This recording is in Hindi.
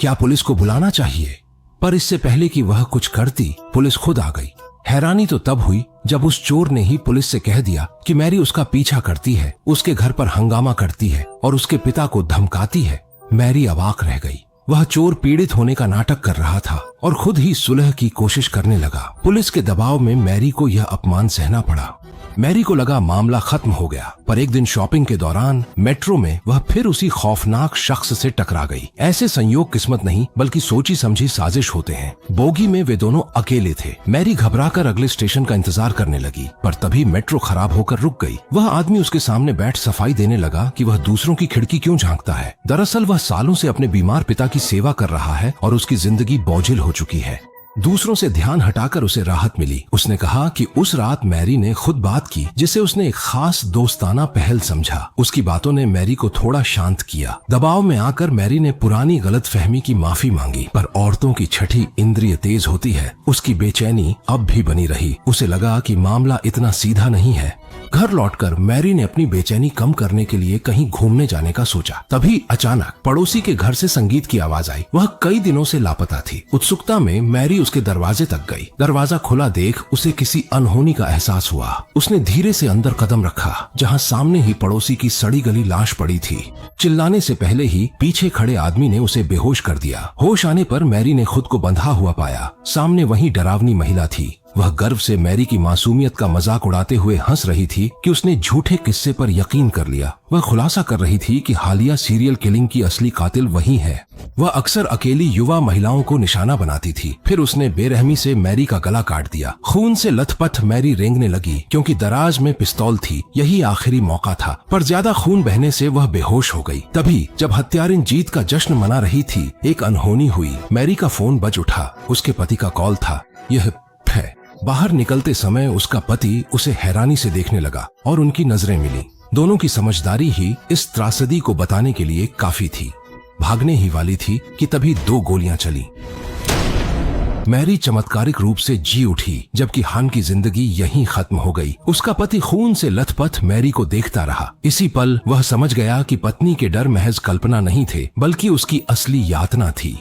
क्या पुलिस को बुलाना चाहिए? पर इससे पहले कि वह कुछ करती, पुलिस खुद आ गई। हैरानी तो तब हुई जब उस चोर ने ही पुलिस से कह दिया कि मैरी उसका पीछा करती है, उसके घर पर हंगामा करती है और उसके पिता को धमकाती है। मैरी अवाक रह गई। वह चोर पीड़ित होने का नाटक कर रहा था और खुद ही सुलह की कोशिश करने लगा। पुलिस के दबाव में मैरी को यह अपमान सहना पड़ा। मैरी को लगा मामला खत्म हो गया, पर एक दिन शॉपिंग के दौरान मेट्रो में वह फिर उसी खौफनाक शख्स से टकरा गई। ऐसे संयोग किस्मत नहीं बल्कि सोची समझी साजिश होते हैं। बोगी में वे दोनों अकेले थे। मैरी घबराकर अगले स्टेशन का इंतजार करने लगी, पर तभी मेट्रो खराब होकर रुक गई। वह आदमी उसके सामने बैठ सफाई देने लगा कि वह दूसरों की खिड़की क्यों झांकता है। दरअसल वह सालों से अपने बीमार पिता की सेवा कर रहा है और उसकी जिंदगी बोझिल हो चुकी है। दूसरों से ध्यान हटाकर उसे राहत मिली। उसने कहा कि उस रात मैरी ने खुद बात की जिसे उसने एक खास दोस्ताना पहल समझा। उसकी बातों ने मैरी को थोड़ा शांत किया। दबाव में आकर मैरी ने पुरानी गलतफहमी की माफी मांगी, पर औरतों की छठी इंद्रिय तेज होती है। उसकी बेचैनी अब भी बनी रही। उसे लगा कि मामला इतना सीधा नहीं है। घर लौटकर मैरी ने अपनी बेचैनी कम करने के लिए कहीं घूमने जाने का सोचा। तभी अचानक पड़ोसी के घर से संगीत की आवाज आई। वह कई दिनों से लापता थी। उत्सुकता में मैरी उसके दरवाजे तक गई। दरवाजा खुला देख उसे किसी अनहोनी का एहसास हुआ। उसने धीरे से अंदर कदम रखा, जहां सामने ही पड़ोसी की सड़ी गली लाश पड़ी थी। चिल्लाने से पहले ही पीछे खड़े आदमी ने उसे बेहोश कर दिया। होश आने पर मैरी ने खुद को बंधा हुआ पाया। सामने वही डरावनी महिला थी। वह गर्व से मैरी की मासूमियत का मजाक उड़ाते हुए हंस रही थी कि उसने झूठे किस्से पर यकीन कर लिया। वह खुलासा कर रही थी कि हालिया सीरियल किलिंग की असली कातिल वही है। वह अक्सर अकेली युवा महिलाओं को निशाना बनाती थी। फिर उसने बेरहमी से मैरी का गला काट दिया। खून से लथपथ मैरी रेंगने लगी, क्योंकि दराज में पिस्तौल थी। यही आखिरी मौका था, पर ज्यादा खून बहने से वह बेहोश हो गई। तभी जब हत्यारिन जीत का जश्न मना रही थी, एक अनहोनी हुई। मैरी का फोन बज उठा। उसके पति का कॉल था। यह है। बाहर निकलते समय उसका पति उसे हैरानी से देखने लगा और उनकी नजरें मिली। दोनों की समझदारी ही इस त्रासदी को बताने के लिए काफी थी। भागने ही वाली थी कि तभी 2 गोलियां चली। मैरी चमत्कारिक रूप से जी उठी, जबकि हान की जिंदगी यहीं खत्म हो गई। उसका पति खून से लथपथ मैरी को देखता रहा। इसी पल वह समझ गया कि पत्नी के डर महज कल्पना नहीं थे, बल्कि उसकी असली यातना थी।